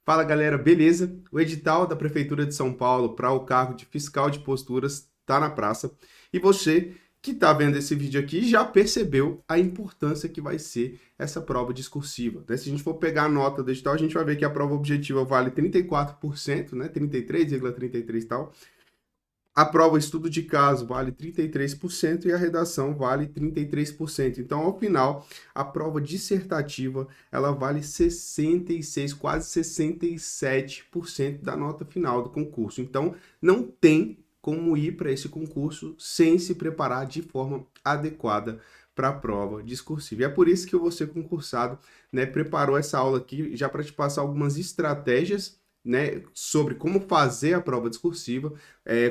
Fala galera, beleza? O edital da Prefeitura de São Paulo para o cargo de fiscal de posturas está na praça e você que está vendo esse vídeo aqui já percebeu a importância que vai ser essa prova discursiva, né? Se a gente for pegar a nota do edital, a gente vai ver que a prova objetiva vale 34%, né? 33,33 e tal. A prova estudo de caso vale 33% e a redação vale 33%. Então, ao final, a prova dissertativa, ela vale 66, quase 67% da nota final do concurso. Então, não tem como ir para esse concurso sem se preparar de forma adequada para a prova discursiva. E é por isso que eu vou ser concursado, né, preparou essa aula aqui já para te passar algumas estratégias, né, sobre como fazer a prova discursiva,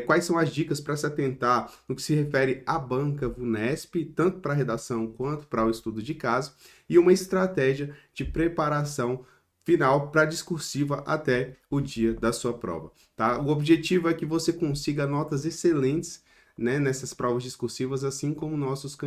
quais são as dicas para se atentar no que se refere à banca VUNESP, tanto para a redação quanto para o estudo de caso, e uma estratégia de preparação final para a discursiva até o dia da sua prova, tá? O objetivo é que você consiga notas excelentes, né, nessas provas discursivas, assim como nossos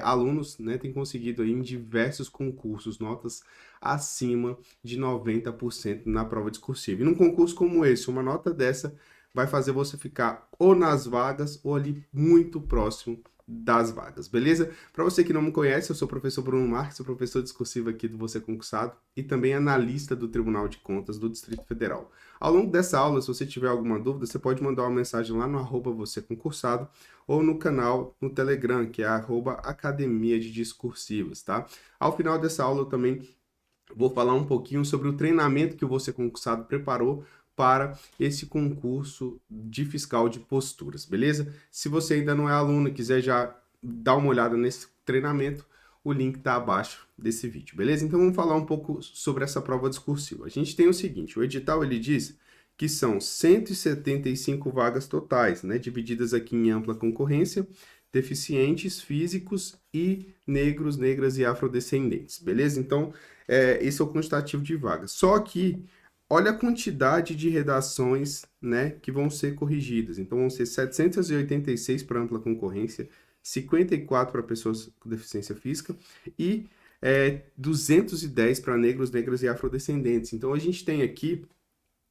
alunos, né, têm conseguido aí em diversos concursos notas acima de 90% na prova discursiva. E num concurso como esse, uma nota dessa vai fazer você ficar ou nas vagas ou ali muito próximo das vagas, beleza? Para você que não me conhece, eu sou o professor Bruno Marques, sou professor discursivo aqui do Você Concursado e também analista do Tribunal de Contas do Distrito Federal. Ao longo dessa aula, se você tiver alguma dúvida, você pode mandar uma mensagem lá no @você concursado ou no canal no Telegram, que é @academia de discursivas, tá? Ao final dessa aula, eu também vou falar um pouquinho sobre o treinamento que o Você Concursado preparou para esse concurso de fiscal de posturas, beleza? Se você ainda não é aluno e quiser já dar uma olhada nesse treinamento, o link está abaixo desse vídeo, beleza? Então vamos falar um pouco sobre essa prova discursiva. A gente tem o seguinte, o edital ele diz que são 175 vagas totais, né, divididas aqui em ampla concorrência, deficientes físicos e negros, negras e afrodescendentes, beleza? Então, esse é o quantitativo de vagas. Só que, olha a quantidade de redações, né, que vão ser corrigidas. Então, vão ser 786 para ampla concorrência, 54 para pessoas com deficiência física e 210 para negros, negras e afrodescendentes. Então, a gente tem aqui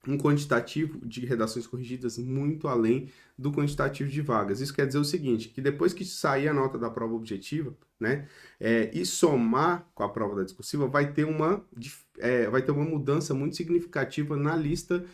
um quantitativo de redações corrigidas muito além do quantitativo de vagas. Isso quer dizer o seguinte, que depois que sair a nota da prova objetiva, né, e somar com a prova da discursiva, vai ter uma mudança muito significativa na lista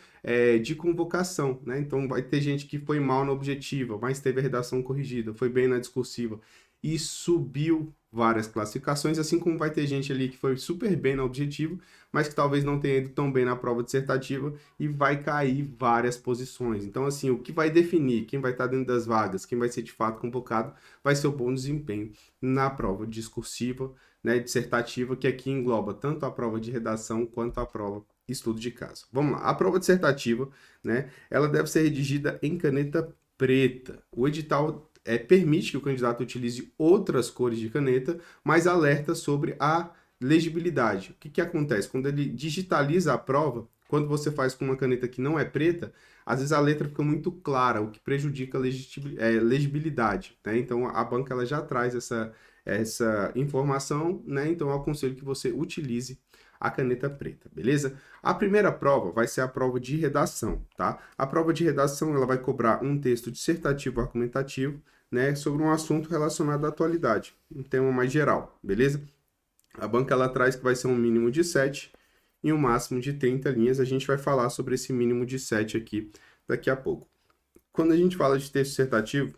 de convocação, né? Então, vai ter gente que foi mal na objetiva, mas teve a redação corrigida, foi bem na discursiva e subiu várias classificações, assim como vai ter gente ali que foi super bem na objetiva, mas que talvez não tenha ido tão bem na prova dissertativa e vai cair várias posições. Então, assim, o que vai definir quem vai estar dentro das vagas, quem vai ser de fato convocado, vai ser o bom desempenho na prova discursiva, né, dissertativa, que aqui engloba tanto a prova de redação quanto a prova estudo de caso. Vamos lá, a prova dissertativa, né, ela deve ser redigida em caneta preta. O edital permite que o candidato utilize outras cores de caneta, mas alerta sobre a legibilidade. O que acontece? Quando ele digitaliza a prova, quando você faz com uma caneta que não é preta, às vezes a letra fica muito clara, o que prejudica a legibilidade, né? Então a banca ela já traz essa informação, né? Então eu aconselho que você utilize a caneta preta, beleza? A primeira prova vai ser a prova de redação, tá? A prova de redação ela vai cobrar um texto dissertativo argumentativo, né, sobre um assunto relacionado à atualidade, um tema mais geral, beleza? A banca ela traz que vai ser um mínimo de 7 e um máximo de 30 linhas. A gente vai falar sobre esse mínimo de 7 aqui daqui a pouco. Quando a gente fala de texto dissertativo,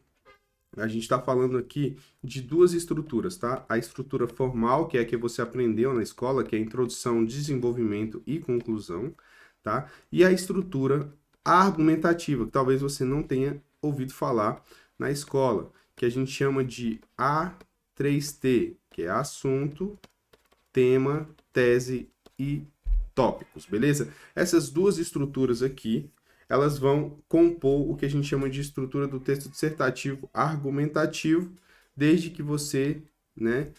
a gente está falando aqui de duas estruturas, tá? A estrutura formal, que é a que você aprendeu na escola, que é introdução, desenvolvimento e conclusão, tá? E a estrutura argumentativa, que talvez você não tenha ouvido falar na escola, que a gente chama de A3T, que é assunto, tema, tese e tópicos, beleza? Essas duas estruturas aqui, elas vão compor o que a gente chama de estrutura do texto dissertativo argumentativo, desde que você, né,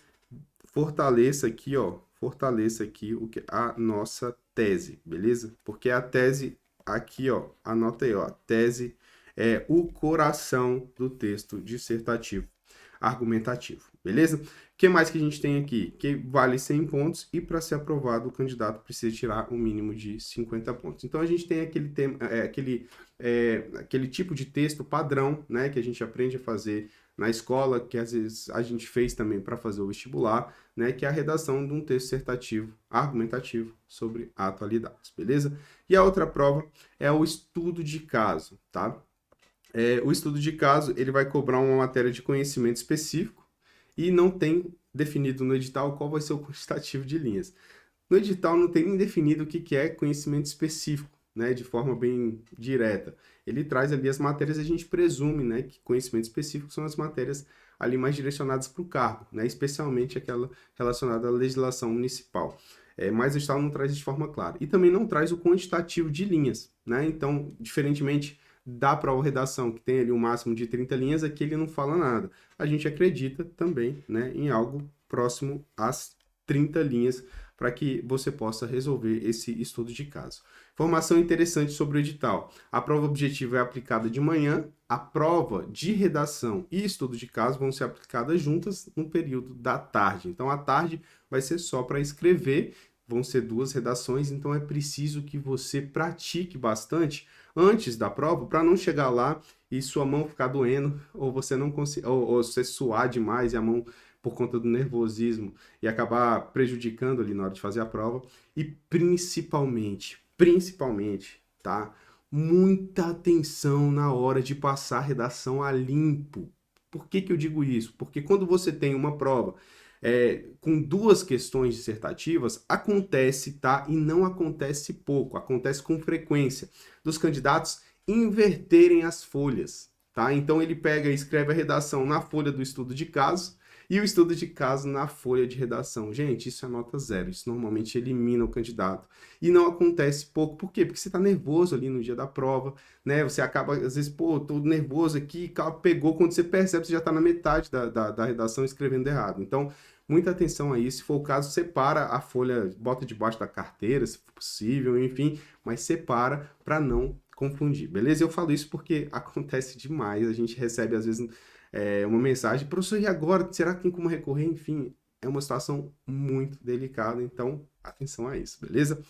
fortaleça aqui a nossa tese, beleza? Porque a tese aqui, ó, anota aí, ó, a tese é o coração do texto dissertativo argumentativo, beleza? O que mais que a gente tem aqui? Que vale 100 pontos e para ser aprovado o candidato precisa tirar um mínimo de 50 pontos. Então a gente tem aquele tema, aquele tipo de texto padrão, né, que a gente aprende a fazer na escola, que às vezes a gente fez também para fazer o vestibular, né, que é a redação de um texto dissertativo, argumentativo sobre atualidades, beleza? E a outra prova é o estudo de caso, tá? O estudo de caso, ele vai cobrar uma matéria de conhecimento específico e não tem definido no edital qual vai ser o quantitativo de linhas. No edital não tem nem definido o que é conhecimento específico, né, de forma bem direta. Ele traz ali as matérias e a gente presume, né, que conhecimento específico são as matérias ali mais direcionadas para o cargo, né, especialmente aquela relacionada à legislação municipal. Mas o edital não traz de forma clara. E também não traz o quantitativo de linhas, né? Então, diferentemente da prova redação, que tem ali um máximo de 30 linhas, aqui ele não fala nada. A gente acredita também, né, em algo próximo às 30 linhas para que você possa resolver esse estudo de caso. Informação interessante sobre o edital. A prova objetiva é aplicada de manhã, a prova de redação e estudo de caso vão ser aplicadas juntas no período da tarde. Então, a tarde vai ser só para escrever, vão ser 2 redações, então é preciso que você pratique bastante antes da prova para não chegar lá e sua mão ficar doendo, ou você não conseguir, ou você suar demais e a mão por conta do nervosismo e acabar prejudicando ali na hora de fazer a prova. E principalmente, tá? Muita atenção na hora de passar a redação a limpo. Por que eu digo isso? Porque quando você tem uma prova com 2 questões dissertativas, acontece, tá? E não acontece pouco, acontece com frequência, dos candidatos inverterem as folhas, tá? Então ele pega e escreve a redação na folha do estudo de caso e o estudo de caso na folha de redação. Gente, isso é nota 0. Isso normalmente elimina o candidato. E não acontece pouco. Por quê? Porque você está nervoso ali no dia da prova, né? Você acaba, às vezes, pô, tô nervoso aqui, pegou. Quando você percebe, você já está na metade da redação escrevendo errado. Então, muita atenção aí. Se for o caso, separa a folha, bota debaixo da carteira, se for possível, enfim. Mas separa para não confundir, beleza? Eu falo isso porque acontece demais. A gente recebe, às vezes, uma mensagem, professor, e agora? Será que tem como recorrer? Enfim, é uma situação muito delicada, então atenção a isso, beleza?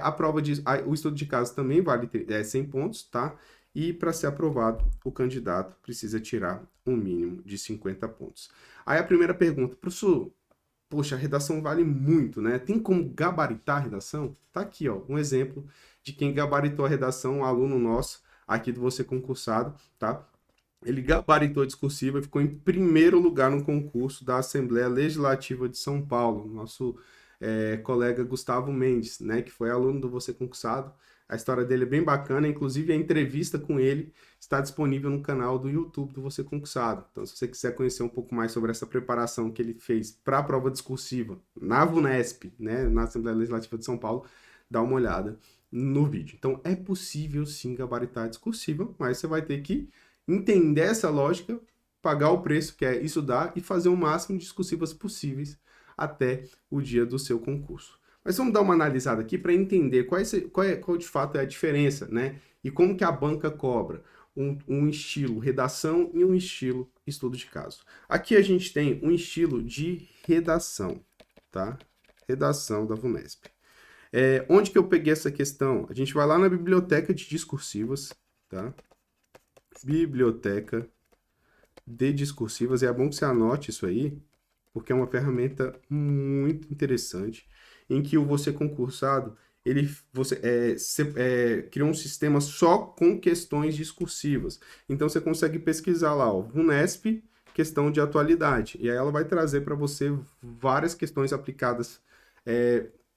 A prova de, o estudo de caso também vale 100 pontos, tá? E para ser aprovado, o candidato precisa tirar um mínimo de 50 pontos. Aí a primeira pergunta, professor, poxa, a redação vale muito, né? Tem como gabaritar a redação? Tá aqui, ó, um exemplo de quem gabaritou a redação, um aluno nosso aqui do Você Concursado, tá? Ele gabaritou a discursiva e ficou em primeiro lugar no concurso da Assembleia Legislativa de São Paulo. Nosso colega Gustavo Mendes, né, que foi aluno do Você Concursado. A história dele é bem bacana, inclusive a entrevista com ele está disponível no canal do YouTube do Você Concursado. Então, se você quiser conhecer um pouco mais sobre essa preparação que ele fez para a prova discursiva na VUNESP, né, na Assembleia Legislativa de São Paulo, dá uma olhada no vídeo. Então, é possível sim gabaritar a discursiva, mas você vai ter que entender essa lógica, pagar o preço que é estudar e fazer o máximo de discursivas possíveis até o dia do seu concurso. Mas vamos dar uma analisada aqui para entender qual de fato é a diferença, né? E como que a banca cobra um estilo redação e um estilo estudo de caso. Aqui a gente tem um estilo de redação, tá? Redação da VUNESP. Onde que eu peguei essa questão? A gente vai lá na biblioteca de discursivas, tá? Biblioteca de discursivas. É bom que você anote isso aí, porque é uma ferramenta muito interessante, em que o Você Concursado, criou um sistema só com questões discursivas. Então, você consegue pesquisar lá, ó, VUNESP, questão de atualidade. E aí ela vai trazer para você várias questões aplicadas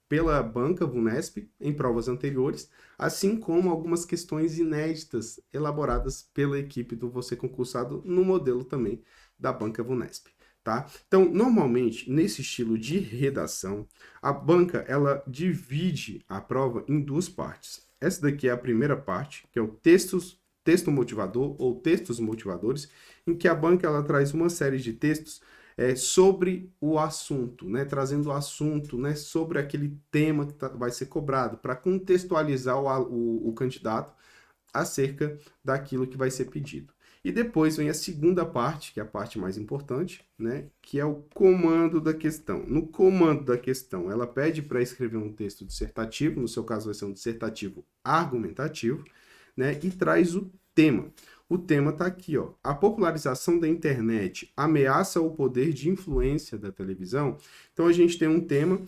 pela banca VUNESP em provas anteriores, assim como algumas questões inéditas elaboradas pela equipe do Você Concursado no modelo também da banca VUNESP. Tá? Então, normalmente, nesse estilo de redação, a banca ela divide a prova em 2 partes. Essa daqui é a primeira parte, que é o texto motivador ou textos motivadores, em que a banca ela traz uma série de textos sobre o assunto, né? Trazendo o assunto, né? Sobre aquele tema que vai ser cobrado, para contextualizar o candidato acerca daquilo que vai ser pedido. E depois vem a segunda parte, que é a parte mais importante, né? Que é o comando da questão. No comando da questão, ela pede para escrever um texto dissertativo, no seu caso vai ser um dissertativo argumentativo, né? E traz o tema. O tema está aqui, ó. A popularização da internet ameaça o poder de influência da televisão. Então a gente tem um tema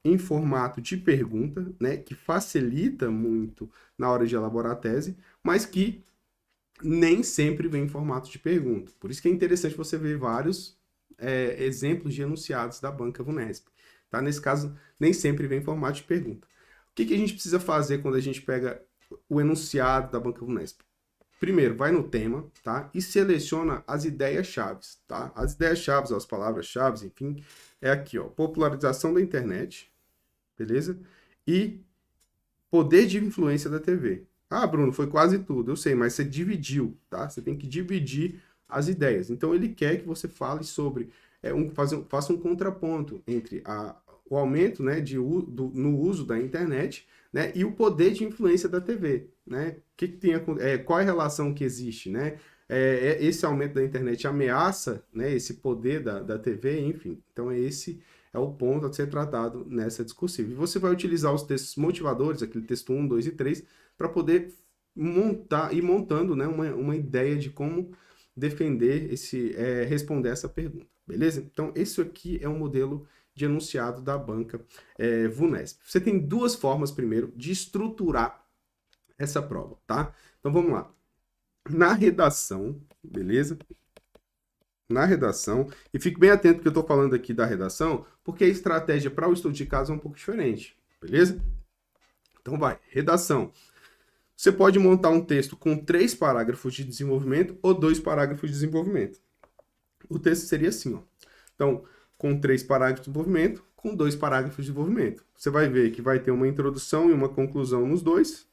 em formato de pergunta, né? Que facilita muito na hora de elaborar a tese, mas que nem sempre vem em formato de pergunta. Por isso que é interessante você ver vários exemplos de enunciados da banca VUNESP. Tá? Nesse caso, nem sempre vem em formato de pergunta. O que a gente precisa fazer quando a gente pega o enunciado da banca VUNESP? Primeiro, vai no tema, tá? E seleciona as ideias-chave, tá? As ideias-chave, as palavras-chave, enfim, é aqui, ó. Popularização da internet, beleza? E poder de influência da TV. Ah, Bruno, foi quase tudo, eu sei, mas você dividiu, tá? Você tem que dividir as ideias. Então, ele quer que você fale sobre, faça um contraponto entre o aumento, né, no uso da internet, né, e o poder de influência da TV, né? Qual é a relação que existe, né? Esse aumento da internet ameaça, né, esse poder da TV, enfim. Então, esse é o ponto a ser tratado nessa discursiva. E você vai utilizar os textos motivadores, aquele texto 1, 2 e 3, para poder ir montando, né, uma ideia de como defender responder essa pergunta, beleza? Então, esse aqui é um modelo de enunciado da banca VUNESP. Você tem duas formas, primeiro, de estruturar essa prova, tá? Então, vamos lá. Na redação, beleza? Na redação, e fique bem atento que eu estou falando aqui da redação, porque a estratégia para o estudo de caso é um pouco diferente, beleza? Então vai, redação. Você pode montar um texto com 3 parágrafos de desenvolvimento ou 2 parágrafos de desenvolvimento. O texto seria assim, ó. Então, com 3 parágrafos de desenvolvimento, com 2 parágrafos de desenvolvimento. Você vai ver que vai ter uma introdução e uma conclusão nos dois,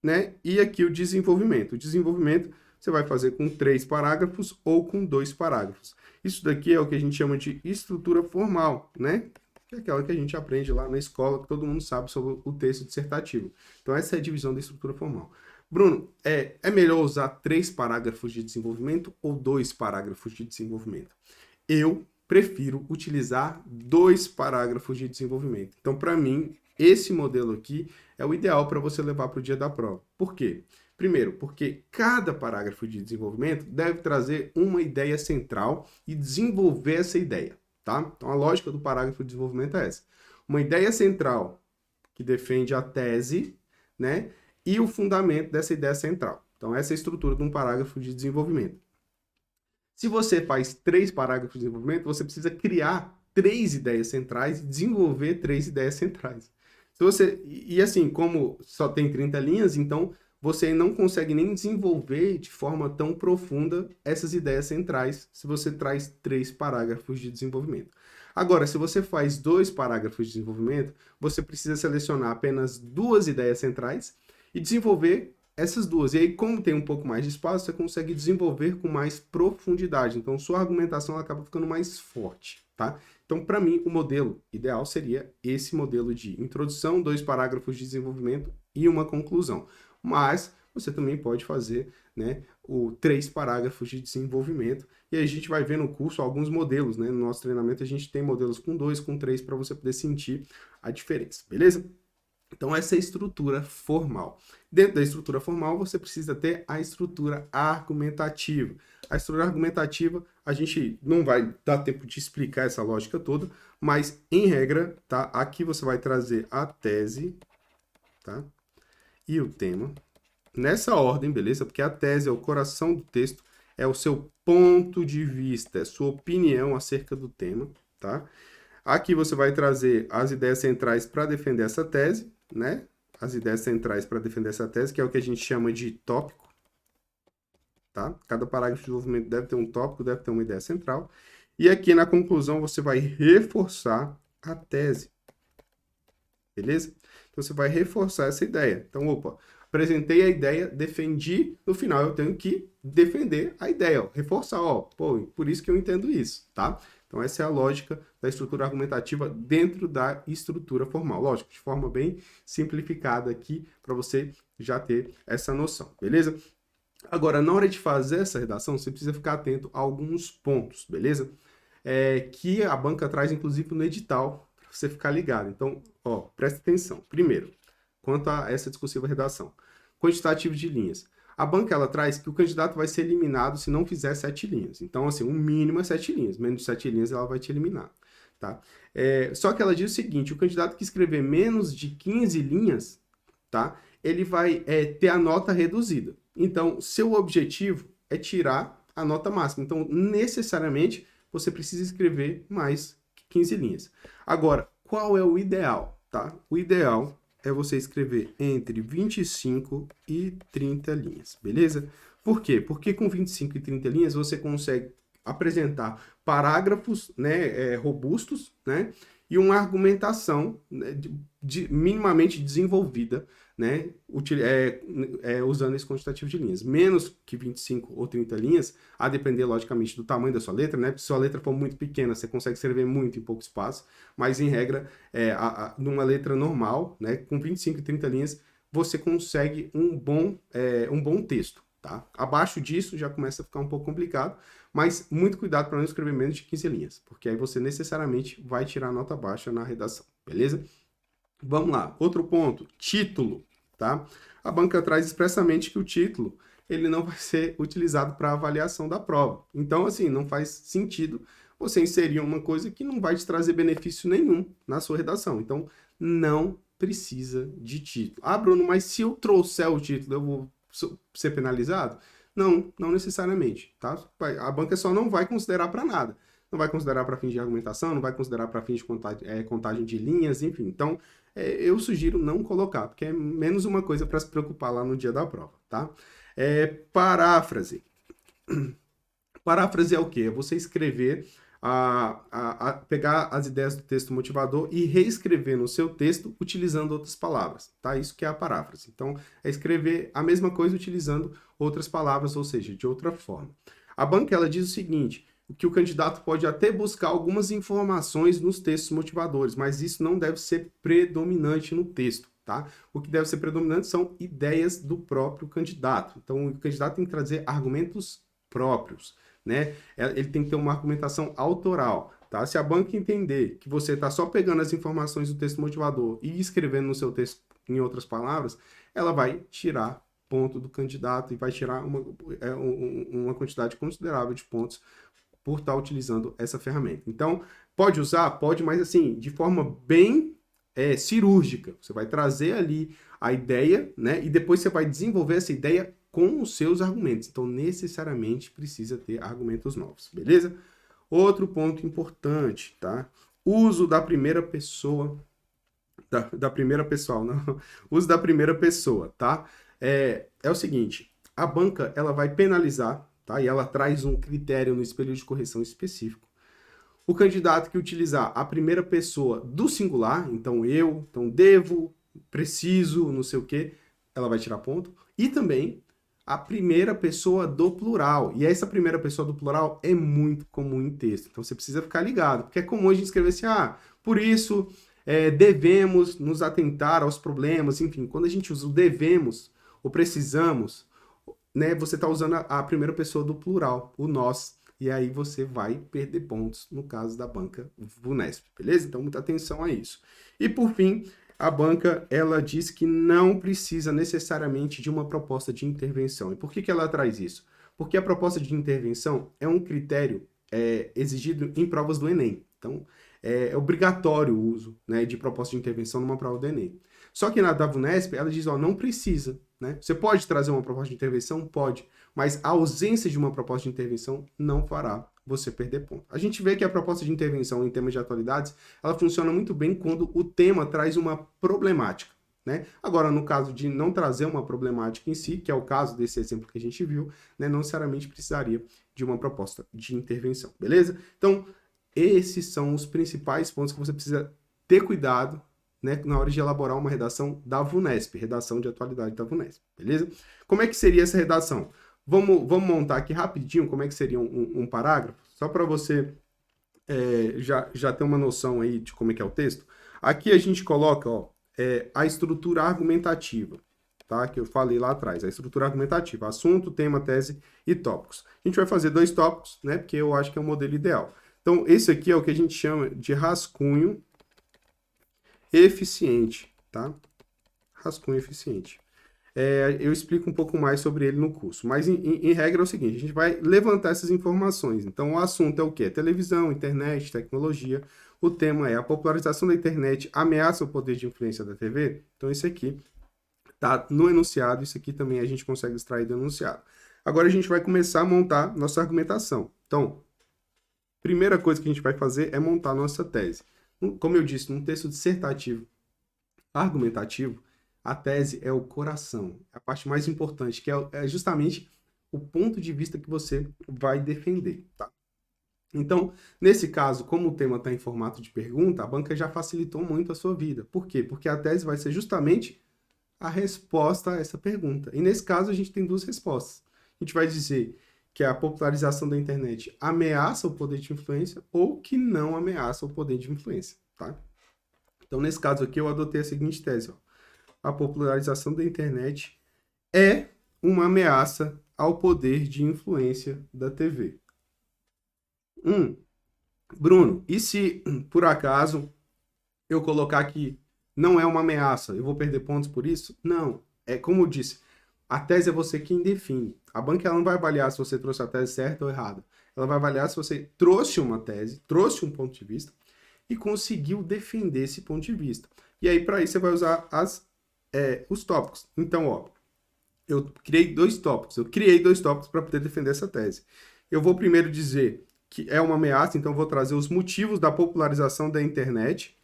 né? E aqui o desenvolvimento. O desenvolvimento você vai fazer com 3 parágrafos ou com 2 parágrafos. Isso daqui é o que a gente chama de estrutura formal, né? Que é aquela que a gente aprende lá na escola, que todo mundo sabe sobre o texto dissertativo. Então, essa é a divisão da estrutura formal. Bruno, é melhor usar 3 parágrafos de desenvolvimento ou 2 parágrafos de desenvolvimento? Eu prefiro utilizar 2 parágrafos de desenvolvimento. Então, para mim, esse modelo aqui é o ideal para você levar para o dia da prova. Por quê? Primeiro, porque cada parágrafo de desenvolvimento deve trazer uma ideia central e desenvolver essa ideia, tá? Então, a lógica do parágrafo de desenvolvimento é essa. Uma ideia central que defende a tese, né? E o fundamento dessa ideia central. Então, essa é a estrutura de um parágrafo de desenvolvimento. Se você faz 3 parágrafos de desenvolvimento, você precisa criar 3 ideias centrais e desenvolver 3 ideias centrais. E assim, como só tem 30 linhas, então você não consegue nem desenvolver de forma tão profunda essas ideias centrais se você traz 3 parágrafos de desenvolvimento. Agora, se você faz 2 parágrafos de desenvolvimento, você precisa selecionar apenas 2 ideias centrais e desenvolver essas duas. E aí, como tem um pouco mais de espaço, você consegue desenvolver com mais profundidade. Então, sua argumentação acaba ficando mais forte, tá? Então, para mim, o modelo ideal seria esse modelo de introdução, 2 parágrafos de desenvolvimento e uma conclusão. Mas você também pode fazer, né, 3 parágrafos de desenvolvimento. E aí a gente vai ver no curso alguns modelos, né? No nosso treinamento a gente tem modelos com 2, com 3, para você poder sentir a diferença, beleza? Então, essa é a estrutura formal. Dentro da estrutura formal, você precisa ter a estrutura argumentativa. A estrutura argumentativa, a gente não vai dar tempo de explicar essa lógica toda, mas, em regra, tá? Aqui você vai trazer a tese, tá? E o tema. Nessa ordem, beleza? Porque a tese é o coração do texto, é o seu ponto de vista, é sua opinião acerca do tema, tá? Aqui você vai trazer as ideias centrais para defender essa tese, né? As ideias centrais para defender essa tese, que é o que a gente chama de tópico, tá? Cada parágrafo de desenvolvimento deve ter um tópico, deve ter uma ideia central. E aqui na conclusão você vai reforçar a tese, beleza? Então você vai reforçar essa ideia. Então, apresentei a ideia, defendi, no final eu tenho que defender a ideia, ó, reforçar, ó, pô, por isso que eu entendo isso, tá? Então, essa é a lógica da estrutura argumentativa dentro da estrutura formal. Lógico, de forma bem simplificada aqui, para você já ter essa noção, beleza? Agora, na hora de fazer essa redação, você precisa ficar atento a alguns pontos, beleza? Que a banca traz, inclusive, no edital, para você ficar ligado. Então, ó, presta atenção. Primeiro, quanto a essa discursiva redação. Quantitativo de linhas. A banca, ela traz que o candidato vai ser eliminado se não fizer 7 linhas. Então, assim, o mínimo é 7 linhas. Menos de 7 linhas, ela vai te eliminar, tá? Só que ela diz o seguinte, o candidato que escrever menos de 15 linhas, tá? Ele vai ter a nota reduzida. Então, seu objetivo é tirar a nota máxima. Então, necessariamente, você precisa escrever mais que 15 linhas. Agora, qual é o ideal, tá? O ideal é você escrever entre 25 e 30 linhas, beleza? Por quê? Porque com 25 e 30 linhas você consegue apresentar parágrafos, né, robustos, né, e uma argumentação, né, minimamente desenvolvida, né, usando esse quantitativo de linhas. Menos que 25 ou 30 linhas, a depender, logicamente, do tamanho da sua letra, né, se sua letra for muito pequena, você consegue escrever muito em pouco espaço, mas, em regra, numa letra normal, né, com 25 e 30 linhas, você consegue um bom texto. Tá? Abaixo disso já começa a ficar um pouco complicado, mas muito cuidado para não escrever menos de 15 linhas, porque aí você necessariamente vai tirar nota baixa na redação, beleza? Vamos lá, outro ponto, título, tá? A banca traz expressamente que o título ele não vai ser utilizado para avaliação da prova. Então, assim, não faz sentido você inserir uma coisa que não vai te trazer benefício nenhum na sua redação. Então, não precisa de título. Ah, Bruno, mas se eu trouxer o título, eu vou ser penalizado? Não, não necessariamente, tá? A banca só não vai considerar para nada. Não vai considerar para fins de argumentação, não vai considerar para fins de contagem de linhas, enfim. Então, eu sugiro não colocar, porque é menos uma coisa para se preocupar lá no dia da prova, tá? Paráfrase. Paráfrase é o quê? É você escrever, pegar as ideias do texto motivador e reescrever no seu texto utilizando outras palavras, tá? Isso que é a paráfrase. Então, é escrever a mesma coisa utilizando outras palavras, ou seja, de outra forma. A banca, ela diz o seguinte, que o candidato pode até buscar algumas informações nos textos motivadores, mas isso não deve ser predominante no texto, tá? O que deve ser predominante são ideias do próprio candidato. Então, o candidato tem que trazer argumentos próprios, né? Ele tem que ter uma argumentação autoral, tá? Se a banca entender que você está só pegando as informações do texto motivador e escrevendo no seu texto em outras palavras, ela vai tirar ponto do candidato e vai tirar uma quantidade considerável de pontos por estar utilizando essa ferramenta. Então, pode usar? Pode, mas assim, de forma bem cirúrgica. Você vai trazer ali a ideia, né? E depois você vai desenvolver essa ideia com os seus argumentos. Então, necessariamente precisa ter argumentos novos, beleza? Outro ponto importante, tá? Uso da primeira pessoa, da primeira pessoa, não. Uso da primeira pessoa, tá? É o seguinte, a banca, ela vai penalizar, tá? E ela traz um critério no espelho de correção específico. O candidato que utilizar a primeira pessoa do singular, então eu, então devo, preciso, não sei o quê, ela vai tirar ponto. E também a primeira pessoa do plural. E essa primeira pessoa do plural é muito comum em texto. Então você precisa ficar ligado, porque é comum a gente escrever assim, por isso devemos nos atentar aos problemas, enfim, quando a gente usa o devemos, ou precisamos, né, você está usando a primeira pessoa do plural, o nós, e aí você vai perder pontos no caso da banca VUNESP, beleza? Então, muita atenção a isso. E, por fim, a banca, ela diz que não precisa necessariamente de uma proposta de intervenção. E por que ela traz isso? Porque a proposta de intervenção é um critério exigido em provas do Enem. Então, é obrigatório o uso, né, de proposta de intervenção numa prova do Enem. Só que na da VUNESP, ela diz, não precisa, né? Você pode trazer uma proposta de intervenção? Pode, mas a ausência de uma proposta de intervenção não fará você perder ponto. A gente vê que a proposta de intervenção em temas de atualidades, ela funciona muito bem quando o tema traz uma problemática, né? Agora, no caso de não trazer uma problemática em si, que é o caso desse exemplo que a gente viu, né, não necessariamente precisaria de uma proposta de intervenção, beleza? Então, esses são os principais pontos que você precisa ter cuidado, né, na hora de elaborar uma redação da VUNESP, redação de atualidade da VUNESP, beleza? Como é que seria essa redação? Vamos montar aqui rapidinho como é que seria um parágrafo, só para você já ter uma noção aí de como é que é o texto. Aqui a gente coloca a estrutura argumentativa, tá? Que eu falei lá atrás, a estrutura argumentativa, assunto, tema, tese e tópicos. A gente vai fazer 2 tópicos, né? Porque eu acho que é o modelo ideal. Então, esse aqui é o que a gente chama de rascunho eficiente, tá? Rascunho eficiente. Eu explico um pouco mais sobre ele no curso, mas em regra é o seguinte, a gente vai levantar essas informações. Então, o assunto é o quê? Televisão, internet, tecnologia. O tema é a popularização da internet ameaça o poder de influência da TV? Então, isso aqui tá no enunciado, isso aqui também a gente consegue extrair do enunciado. Agora a gente vai começar a montar nossa argumentação. Então, primeira coisa que a gente vai fazer é montar nossa tese. Como eu disse, num texto dissertativo argumentativo, a tese é o coração, a parte mais importante, que é justamente o ponto de vista que você vai defender, tá? Então, nesse caso, como o tema está em formato de pergunta, a banca já facilitou muito a sua vida. Por quê? Porque a tese vai ser justamente a resposta a essa pergunta. E nesse caso, a gente tem 2 respostas. A gente vai dizer que a popularização da internet ameaça o poder de influência ou que não ameaça o poder de influência, tá? Então, nesse caso aqui, eu adotei a seguinte tese, ó. A popularização da internet é uma ameaça ao poder de influência da TV. Bruno, e se por acaso eu colocar que não é uma ameaça, eu vou perder pontos por isso? Não. É como eu disse, a tese é você quem define. A banca ela não vai avaliar se você trouxe a tese certa ou errada. Ela vai avaliar se você trouxe uma tese, trouxe um ponto de vista e conseguiu defender esse ponto de vista. E aí, para isso, você vai usar os tópicos. Então, ó, eu criei 2 tópicos. Eu criei 2 tópicos para poder defender essa tese. Eu vou primeiro dizer que é uma ameaça, então eu vou trazer os motivos da popularização da internet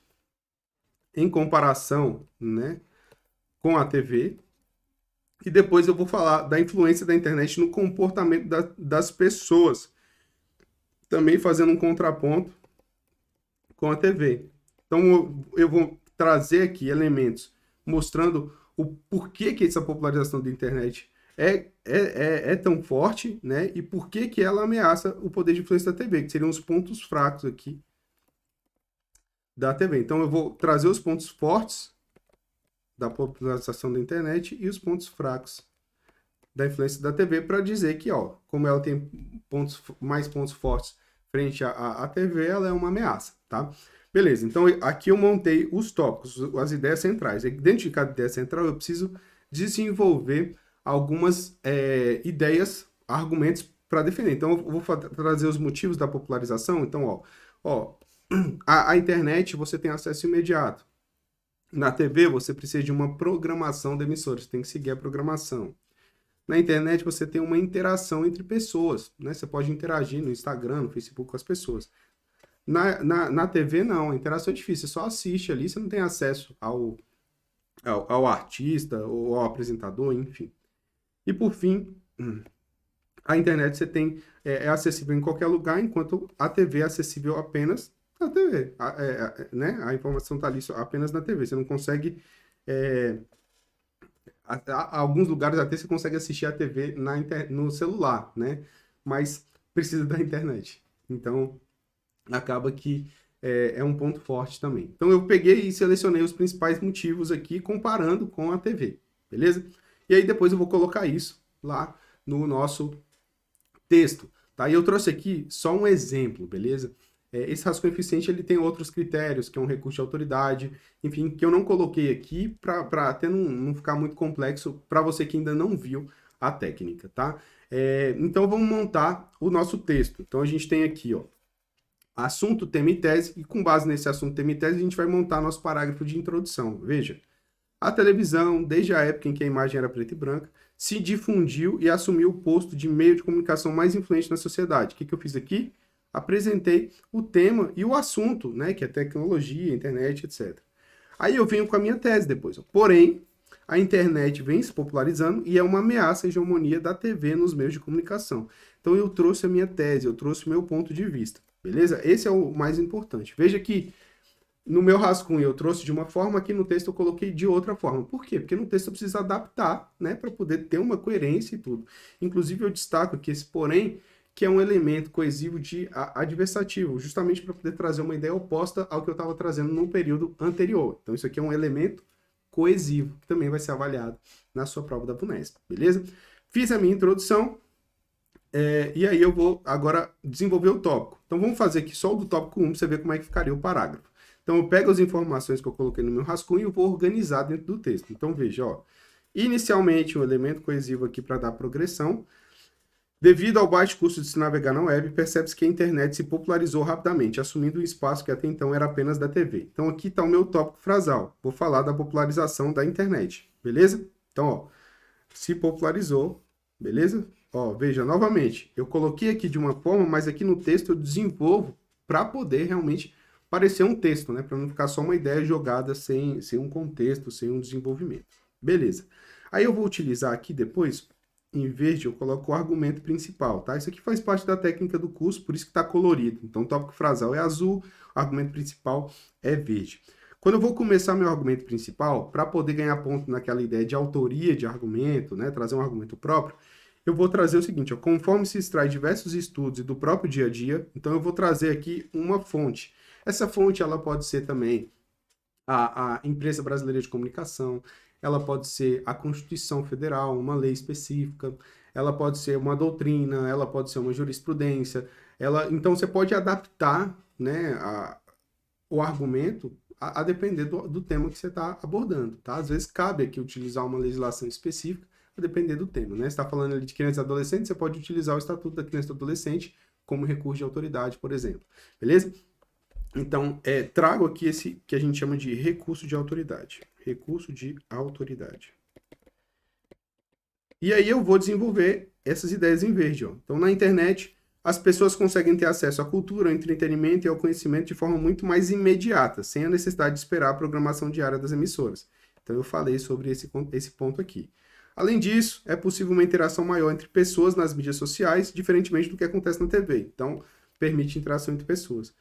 em comparação, né, com a TV. E depois eu vou falar da influência da internet no comportamento das pessoas, também fazendo um contraponto com a TV. Então, eu vou trazer aqui elementos mostrando o porquê que essa popularização da internet é tão forte, né? E por que ela ameaça o poder de influência da TV, que seriam os pontos fracos aqui da TV. Então, eu vou trazer os pontos fortes da popularização da internet e os pontos fracos da influência da TV para dizer que, ó, como ela tem mais pontos fortes frente à TV, ela é uma ameaça, tá? Beleza, então aqui eu montei os tópicos, as ideias centrais. E dentro de cada ideia central eu preciso desenvolver algumas ideias, argumentos para defender. Então eu vou trazer os motivos da popularização. Então, ó a internet você tem acesso imediato. Na TV você precisa de uma programação da emissora, você tem que seguir a programação. Na internet você tem uma interação entre pessoas, né? Você pode interagir no Instagram, no Facebook com as pessoas. Na TV, não, a interação é difícil, você só assiste ali, você não tem acesso ao artista ou ao apresentador, enfim. E por fim, a internet você tem, é acessível em qualquer lugar, enquanto a TV é acessível apenas na TV, né? A informação está ali apenas na TV, você não consegue... alguns lugares até você consegue assistir a TV no celular, né? Mas precisa da internet. Então, acaba que é um ponto forte também. Então, eu peguei e selecionei os principais motivos aqui, comparando com a TV, beleza? E aí, depois eu vou colocar isso lá no nosso texto, tá? E eu trouxe aqui só um exemplo, beleza? Esse rascunho eficiente, ele tem outros critérios, que é um recurso de autoridade, enfim, que eu não coloquei aqui para até não ficar muito complexo para você que ainda não viu a técnica, tá? Então, vamos montar o nosso texto. Então, a gente tem aqui, ó, assunto, tema e tese, e com base nesse assunto, tema e tese, a gente vai montar nosso parágrafo de introdução. Veja, a televisão, desde a época em que a imagem era preta e branca, se difundiu e assumiu o posto de meio de comunicação mais influente na sociedade. O que eu fiz aqui? Apresentei o tema e o assunto, né, que é tecnologia, internet, etc. Aí eu venho com a minha tese depois. Porém, a internet vem se popularizando e é uma ameaça à hegemonia da TV nos meios de comunicação. Então eu trouxe a minha tese, eu trouxe o meu ponto de vista, beleza? Esse é o mais importante. Veja que no meu rascunho eu trouxe de uma forma, aqui no texto eu coloquei de outra forma. Por quê? Porque no texto eu preciso adaptar, né, para poder ter uma coerência e tudo. Inclusive eu destaco aqui esse porém, que é um elemento coesivo de adversativo, justamente para poder trazer uma ideia oposta ao que eu estava trazendo no período anterior. Então, isso aqui é um elemento coesivo, que também vai ser avaliado na sua prova da VUNESP, beleza? Fiz a minha introdução, e aí eu vou agora desenvolver o tópico. Então vamos fazer aqui só o do tópico 1 para você ver como é que ficaria o parágrafo. Então eu pego as informações que eu coloquei no meu rascunho e vou organizar dentro do texto. Então veja, ó, inicialmente um elemento coesivo aqui para dar progressão. Devido ao baixo custo de se navegar na web, percebe-se que a internet se popularizou rapidamente, assumindo o espaço que até então era apenas da TV. Então aqui está o meu tópico frasal. Vou falar da popularização da internet, beleza? Então, ó, se popularizou, beleza? Ó, veja, novamente, eu coloquei aqui de uma forma, mas aqui no texto eu desenvolvo para poder realmente parecer um texto, né? Para não ficar só uma ideia jogada sem um contexto, sem um desenvolvimento. Beleza. Aí eu vou utilizar aqui depois, em verde, eu coloco o argumento principal, tá? Isso aqui faz parte da técnica do curso, por isso que está colorido. Então, o tópico frasal é azul, o argumento principal é verde. Quando eu vou começar meu argumento principal, para poder ganhar ponto naquela ideia de autoria de argumento, né, trazer um argumento próprio, eu vou trazer o seguinte, ó, conforme se extrai diversos estudos do próprio dia a dia, então eu vou trazer aqui uma fonte. Essa fonte, ela pode ser também a Empresa Brasileira de Comunicação, ela pode ser a Constituição Federal, uma lei específica, ela pode ser uma doutrina, ela pode ser uma jurisprudência, então você pode adaptar, né, o argumento a depender do tema que você está abordando, tá? Às vezes cabe aqui utilizar uma legislação específica, a depender do tema, né? Você está falando ali de criança e adolescente, você pode utilizar o Estatuto da Criança e do Adolescente como recurso de autoridade, por exemplo, beleza? Então, trago aqui esse que a gente chama de recurso de autoridade. Recurso de autoridade. E aí eu vou desenvolver essas ideias em verde, ó. Então, na internet, as pessoas conseguem ter acesso à cultura, ao entretenimento e ao conhecimento de forma muito mais imediata, sem a necessidade de esperar a programação diária das emissoras. Então, eu falei sobre esse ponto aqui. Além disso, é possível uma interação maior entre pessoas nas mídias sociais, diferentemente do que acontece na TV. Então, permite interação entre pessoas.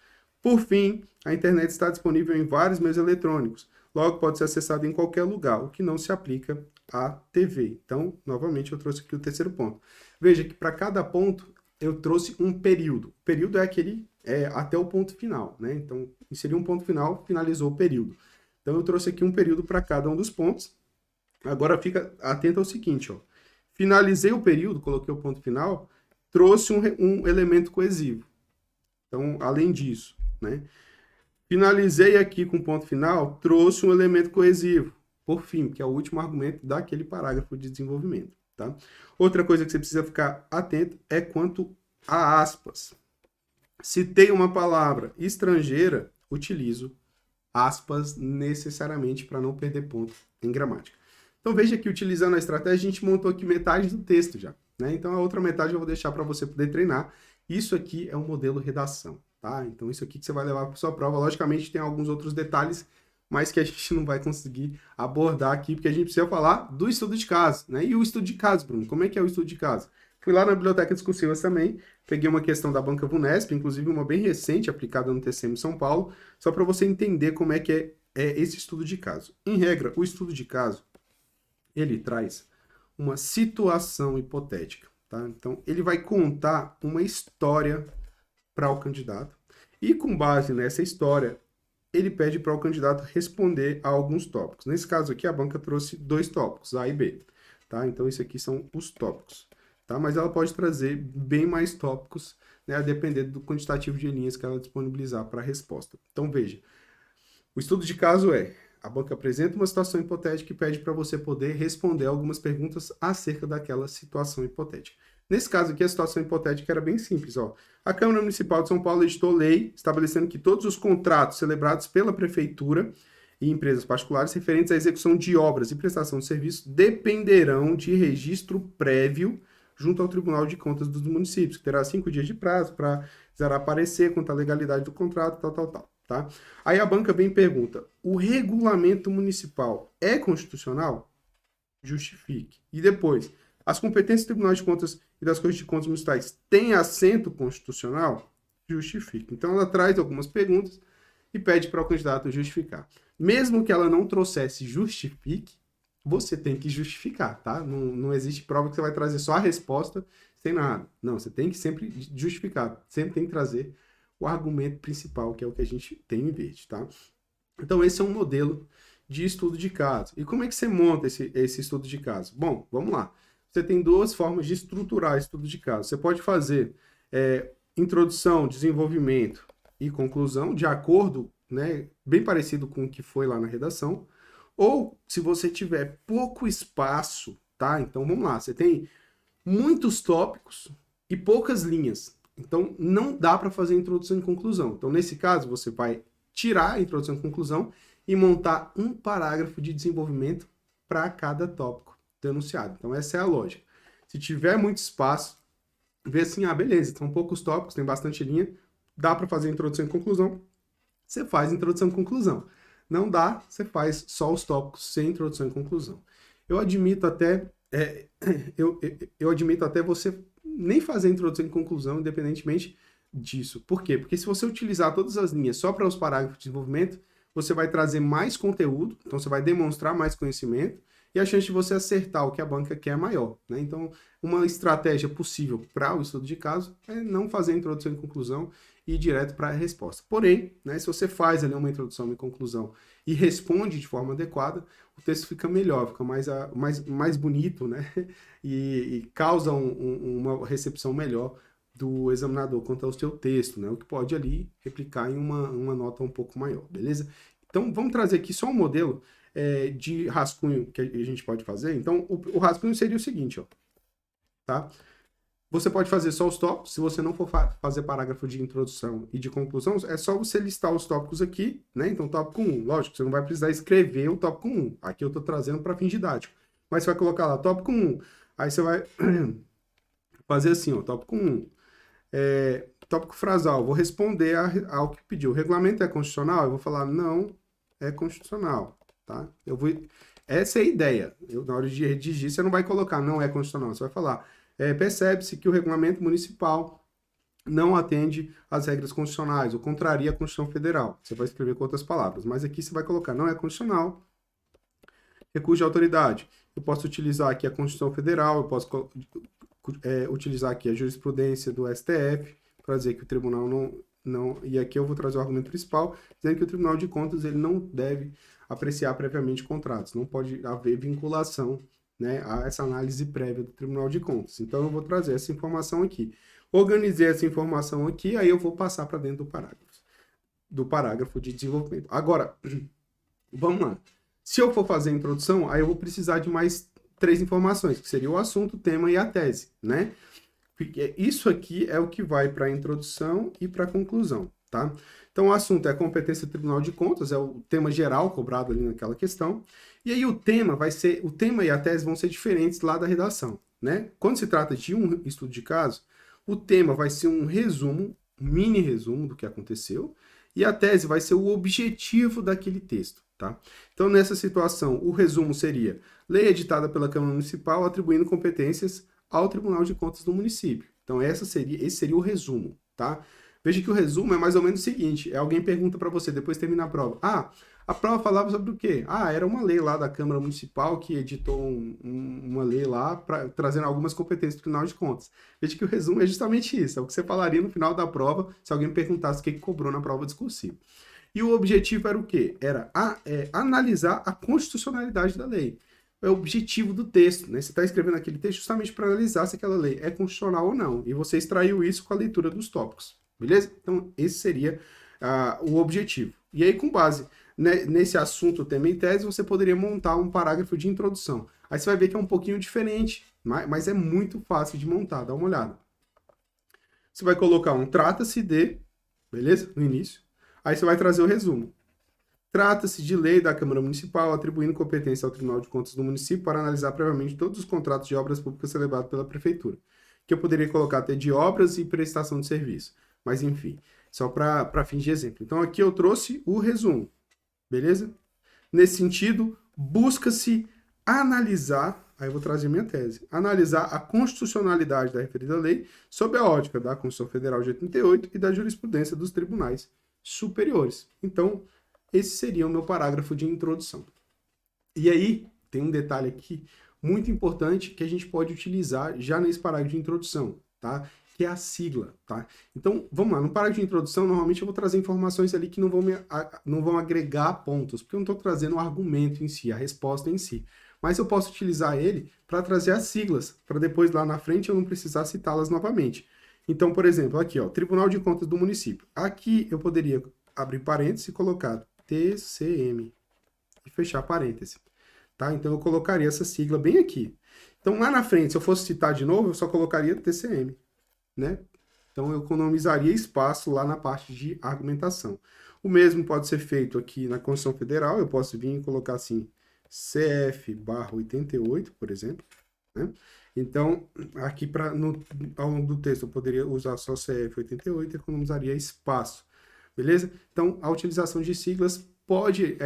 Por fim, a internet está disponível em vários meios eletrônicos, logo pode ser acessada em qualquer lugar, o que não se aplica à TV. Então, novamente, eu trouxe aqui o terceiro ponto. Veja que para cada ponto eu trouxe um período. O período é aquele até o ponto final, né? Então, inseri um ponto final, finalizou o período. Então, eu trouxe aqui um período para cada um dos pontos. Agora, fica atento ao seguinte, ó. Finalizei o período, coloquei o ponto final, trouxe um elemento coesivo. Então, além disso, né? Finalizei aqui com ponto final, trouxe um elemento coesivo, por fim, que é o último argumento daquele parágrafo de desenvolvimento, tá? Outra coisa que você precisa ficar atento é quanto a aspas. Citei uma palavra estrangeira, utilizo aspas necessariamente para não perder ponto em gramática. Então veja que utilizando a estratégia, a gente montou aqui metade do texto já, né? Então a outra metade eu vou deixar para você poder treinar. Isso aqui é um modelo redação, tá? Então isso aqui que você vai levar para sua prova. Logicamente tem alguns outros detalhes, mas que a gente não vai conseguir abordar aqui, porque a gente precisa falar do estudo de caso, né? E o estudo de caso, Bruno, como é que é o estudo de caso? Fui lá na Biblioteca Discursivas também, peguei uma questão da Banca VUNESP, inclusive uma bem recente, aplicada no TCM São Paulo, só para você entender como é que é esse estudo de caso. Em regra, o estudo de caso, ele traz uma situação hipotética, tá? Então, ele vai contar uma história para o candidato e, com base nessa história, ele pede para o candidato responder a alguns tópicos. Nesse caso aqui, a banca trouxe 2 tópicos, A e B, tá? Então, esses aqui são os tópicos, tá? Mas ela pode trazer bem mais tópicos, né, a depender do quantitativo de linhas que ela disponibilizar para a resposta. Então, veja, o estudo de caso a banca apresenta uma situação hipotética e pede para você poder responder algumas perguntas acerca daquela situação hipotética. Nesse caso aqui, a situação hipotética era bem simples, ó. A Câmara Municipal de São Paulo editou lei estabelecendo que todos os contratos celebrados pela Prefeitura e empresas particulares referentes à execução de obras e prestação de serviços dependerão de registro prévio junto ao Tribunal de Contas dos municípios, que terá 5 dias de prazo para zerar parecer quanto à legalidade do contrato, tal. Tá? Aí a banca vem e pergunta, o regulamento municipal é constitucional? Justifique. E depois, as competências do Tribunal de Contas e das Cortes de Contas Municipais têm assento constitucional? Justifique. Então ela traz algumas perguntas e pede para o candidato justificar. Mesmo que ela não trouxesse justifique, você tem que justificar, tá? Não existe prova que você vai trazer só a resposta sem nada. Não, você tem que sempre justificar, sempre tem que trazer o argumento principal, que é o que a gente tem em verde, tá? Então, esse é um modelo de estudo de caso. E como é que você monta esse estudo de caso? Bom, vamos lá. Você tem duas formas de estruturar estudo de caso. Você pode fazer introdução, desenvolvimento e conclusão, de acordo, né, bem parecido com o que foi lá na redação. Ou, se você tiver pouco espaço, tá? Então, vamos lá. Você tem muitos tópicos e poucas linhas. Então, não dá para fazer introdução e conclusão. Então, nesse caso, você vai tirar a introdução e conclusão e montar um parágrafo de desenvolvimento para cada tópico denunciado. Então, essa é a lógica. Se tiver muito espaço, vê assim, beleza, são poucos tópicos, tem bastante linha, dá para fazer introdução e conclusão, você faz introdução e conclusão. Não dá, você faz só os tópicos sem introdução e conclusão. Eu admito até eu admito até você nem fazer introdução e conclusão, independentemente disso. Por quê? Porque se você utilizar todas as linhas só para os parágrafos de desenvolvimento, você vai trazer mais conteúdo, então você vai demonstrar mais conhecimento, e a chance de você acertar o que a banca quer é maior, né? Então, uma estratégia possível para o estudo de caso é não fazer introdução e conclusão e ir direto para a resposta. Porém, né, se você faz ali uma introdução e conclusão e responde de forma adequada, o texto fica melhor, fica mais bonito, né? E causa uma recepção melhor do examinador quanto ao seu texto, né? O que pode ali replicar em uma nota um pouco maior, beleza? Então, vamos trazer aqui só um modelo de rascunho que a gente pode fazer. Então, o rascunho seria o seguinte, ó, tá? Você pode fazer só os tópicos. Se você não for fazer parágrafo de introdução e de conclusão, é só você listar os tópicos aqui, né? Então, tópico 1, lógico, você não vai precisar escrever o tópico 1. Aqui eu estou trazendo para fim didático. Mas você vai colocar lá, tópico 1. Aí você vai fazer assim, ó, tópico 1. Tópico frasal, vou responder ao que pediu. O regulamento é constitucional? Eu vou falar, não é constitucional, tá? Essa é a ideia. Na hora de redigir, você não vai colocar não é constitucional, você vai falar, percebe-se que o regulamento municipal não atende às regras constitucionais, ou contraria a Constituição Federal. Você vai escrever com outras palavras, mas aqui você vai colocar não é constitucional, recurso de autoridade. Eu posso utilizar aqui a Constituição Federal, eu posso utilizar aqui a jurisprudência do STF, para dizer que o tribunal não... E aqui eu vou trazer o argumento principal, dizendo que o Tribunal de Contas ele não deve apreciar previamente contratos, não pode haver vinculação, né, a essa análise prévia do Tribunal de Contas. Então, eu vou trazer essa informação aqui. Organizei essa informação aqui, aí eu vou passar para dentro do parágrafo de desenvolvimento. Agora, vamos lá. Se eu for fazer a introdução, aí eu vou precisar de mais 3 informações, que seria o assunto, o tema e a tese, né? Isso aqui é o que vai para a introdução e para a conclusão, tá? Então, o assunto é a competência do Tribunal de Contas, é o tema geral cobrado ali naquela questão. E aí o tema e a tese vão ser diferentes lá da redação, né? Quando se trata de um estudo de caso, o tema vai ser um resumo, um mini resumo do que aconteceu, e a tese vai ser o objetivo daquele texto, tá? Então, nessa situação, o resumo seria lei editada pela Câmara Municipal atribuindo competências ao Tribunal de Contas do município. Então, esse seria o resumo, tá? Veja que o resumo é mais ou menos o seguinte, alguém pergunta para você, depois termina a prova, a prova falava sobre o quê? Era uma lei lá da Câmara Municipal que editou uma lei lá, trazendo algumas competências do Tribunal de Contas. Veja que o resumo é justamente isso, é o que você falaria no final da prova, se alguém perguntasse o que cobrou na prova discursiva. E o objetivo era o quê? Era analisar a constitucionalidade da lei. É o objetivo do texto, né? Você está escrevendo aquele texto justamente para analisar se aquela lei é constitucional ou não. E você extraiu isso com a leitura dos tópicos, beleza? Então, esse seria o objetivo. E aí, com base nesse assunto, tema e tese, você poderia montar um parágrafo de introdução. Aí você vai ver que é um pouquinho diferente, mas é muito fácil de montar, dá uma olhada. Você vai colocar um trata-se de, beleza? No início. Aí você vai trazer o resumo. Trata-se de lei da Câmara Municipal atribuindo competência ao Tribunal de Contas do município para analisar previamente todos os contratos de obras públicas celebrados pela Prefeitura. Que eu poderia colocar até de obras e prestação de serviço. Mas, enfim, só para fins de exemplo. Então, aqui eu trouxe o resumo, beleza? Nesse sentido, busca-se analisar, aí eu vou trazer minha tese, analisar a constitucionalidade da referida lei sob a ótica da Constituição Federal de 88 e da jurisprudência dos tribunais superiores. Então, esse seria o meu parágrafo de introdução. E aí, tem um detalhe aqui muito importante que a gente pode utilizar já nesse parágrafo de introdução, tá? que é a sigla, tá? Então, vamos lá, no parágrafo de introdução, normalmente eu vou trazer informações ali que não vão agregar pontos, porque eu não estou trazendo o argumento em si, a resposta em si. Mas eu posso utilizar ele para trazer as siglas, para depois lá na frente eu não precisar citá-las novamente. Então, por exemplo, aqui, ó, Tribunal de Contas do Município. Aqui eu poderia abrir parênteses e colocar TCM e fechar parênteses, tá? Então eu colocaria essa sigla bem aqui. Então lá na frente, se eu fosse citar de novo, eu só colocaria TCM, né? Então eu economizaria espaço lá na parte de argumentação. O mesmo pode ser feito aqui na Constituição Federal, eu posso vir e colocar assim, CF/88, por exemplo, né? Então, aqui ao longo do texto eu poderia usar só CF/88 e economizaria espaço, beleza? Então, a utilização de siglas pode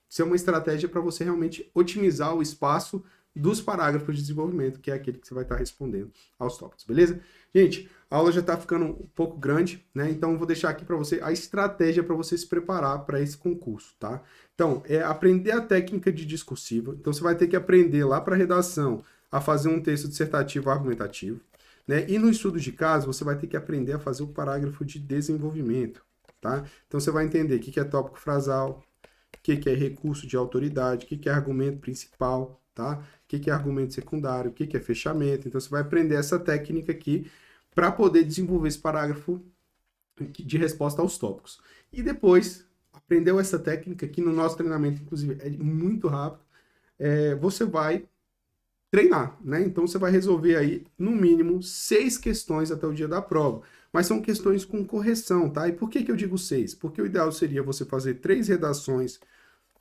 ser uma estratégia para você realmente otimizar o espaço dos parágrafos de desenvolvimento, que é aquele que você vai estar respondendo aos tópicos, beleza? Gente, a aula já está ficando um pouco grande, né? Então, eu vou deixar aqui para você a estratégia para você se preparar para esse concurso, tá? Então, é aprender a técnica de discursiva. Então, você vai ter que aprender lá para a redação a fazer um texto dissertativo argumentativo, né? E no estudo de caso, você vai ter que aprender a fazer o parágrafo de desenvolvimento, tá? Então, você vai entender o que é tópico frasal, o que é recurso de autoridade, o que é argumento principal, tá? O que é argumento secundário, o que é fechamento. Então, você vai aprender essa técnica aqui para poder desenvolver esse parágrafo de resposta aos tópicos. E depois, aprendeu essa técnica, que no nosso treinamento, inclusive, é muito rápido, você vai treinar, né? Então, você vai resolver aí, no mínimo, 6 questões até o dia da prova. Mas são questões com correção, tá? E por que eu digo 6? Porque o ideal seria você fazer 3 redações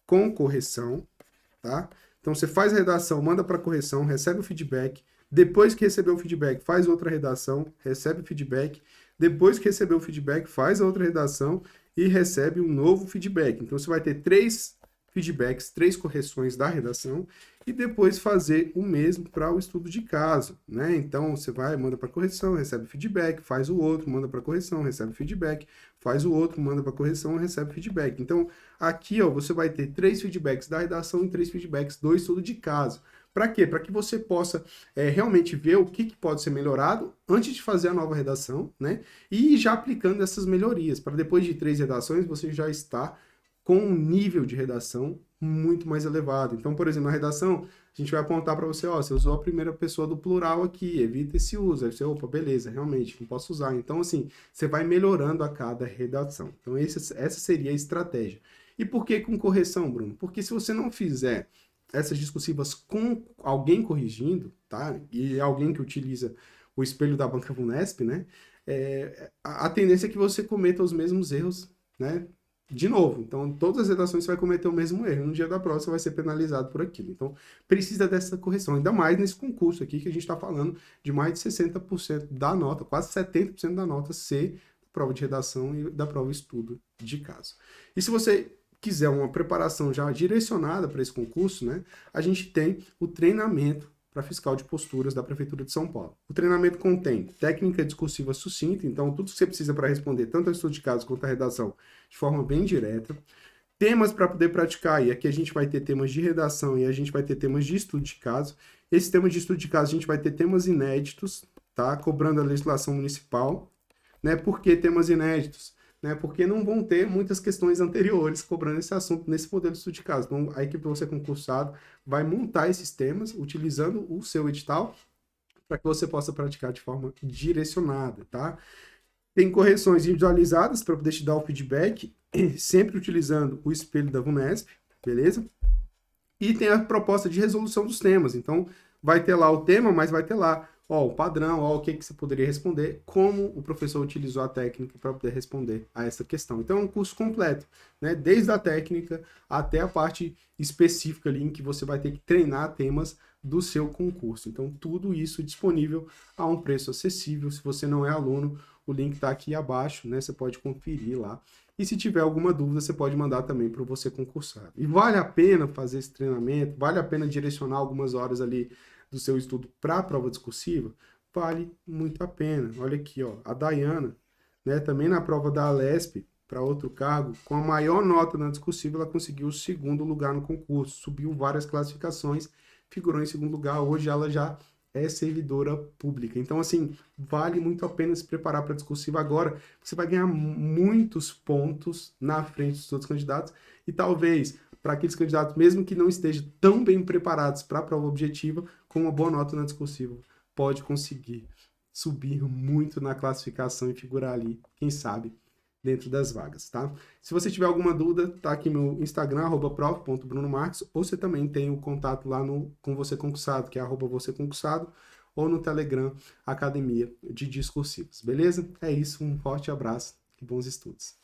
com correção, tá? Então, você faz a redação, manda para correção, recebe o feedback. Depois que recebeu o feedback, faz outra redação, recebe o feedback. Depois que recebeu o feedback, faz a outra redação e recebe um novo feedback. Então, você vai ter 3 feedbacks, 3 correções da redação e depois fazer o mesmo para o estudo de caso, né? Então, você vai, manda para correção, recebe feedback, faz o outro, manda para correção, recebe feedback, faz o outro, manda para correção, recebe feedback. Então, aqui, ó, você vai ter 3 feedbacks da redação e 3 feedbacks do estudo de caso. Para quê? Para que você possa realmente ver o que pode ser melhorado antes de fazer a nova redação, né? E ir já aplicando essas melhorias, para depois de 3 redações você já estar com um nível de redação muito mais elevado. Então, por exemplo, na redação, a gente vai apontar para você, ó, você usou a primeira pessoa do plural aqui, evita esse uso. Aí você, opa, beleza, realmente, não posso usar. Então, assim, você vai melhorando a cada redação. Então, essa seria a estratégia. E por que com correção, Bruno? Porque se você não fizer essas discursivas com alguém corrigindo, tá? E alguém que utiliza o espelho da banca Vunesp, né? A tendência é que você cometa os mesmos erros, né? De novo, então todas as redações você vai cometer o mesmo erro. No dia da prova você vai ser penalizado por aquilo. Então precisa dessa correção, ainda mais nesse concurso aqui que a gente está falando de mais de 60% da nota, quase 70% da nota ser prova de redação e da prova estudo de caso. E se você quiser uma preparação já direcionada para esse concurso, né, a gente tem o treinamento para fiscal de posturas da Prefeitura de São Paulo. O treinamento contém técnica discursiva sucinta, então tudo que você precisa para responder tanto ao estudo de caso quanto à redação de forma bem direta. Temas para poder praticar, e aqui a gente vai ter temas de redação e a gente vai ter temas de estudo de caso. Esse tema de estudo de caso a gente vai ter temas inéditos, tá? Cobrando a legislação municipal, né? Por que temas inéditos? Né? Porque não vão ter muitas questões anteriores cobrando esse assunto nesse modelo de estudo de caso. Então, a equipe de você concursado vai montar esses temas utilizando o seu edital para que você possa praticar de forma direcionada, tá? Tem correções individualizadas para poder te dar o feedback, sempre utilizando o espelho da Vunesp, beleza? E tem a proposta de resolução dos temas. Então, vai ter lá o tema, mas vai ter lá o padrão, o que você poderia responder, como o professor utilizou a técnica para poder responder a essa questão. Então, é um curso completo, né? Desde a técnica até a parte específica ali em que você vai ter que treinar temas do seu concurso. Então, tudo isso disponível a um preço acessível. Se você não é aluno, o link está aqui abaixo, né? Você pode conferir lá. E se tiver alguma dúvida, você pode mandar também para você concursado. E vale a pena fazer esse treinamento? Vale a pena direcionar algumas horas ali do seu estudo para a prova discursiva? Vale muito a pena. Olha aqui, ó, a Dayana, né, também na prova da Alesp, para outro cargo, com a maior nota na discursiva, ela conseguiu o 2º lugar no concurso, subiu várias classificações, figurou em 2º lugar. Hoje ela já é servidora pública. Então, assim, vale muito a pena se preparar para a discursiva agora. Você vai ganhar muitos pontos na frente dos outros candidatos e talvez para aqueles candidatos, mesmo que não estejam tão bem preparados para a prova objetiva, com uma boa nota na discursiva, pode conseguir subir muito na classificação e figurar ali, quem sabe, dentro das vagas, tá? Se você tiver alguma dúvida, tá aqui meu Instagram, @prof.brunomarques, ou você também tem o contato lá no Com Você Concursado, que é @vocêconcursado, ou no Telegram, Academia de Discursivos, beleza? É isso, um forte abraço e bons estudos.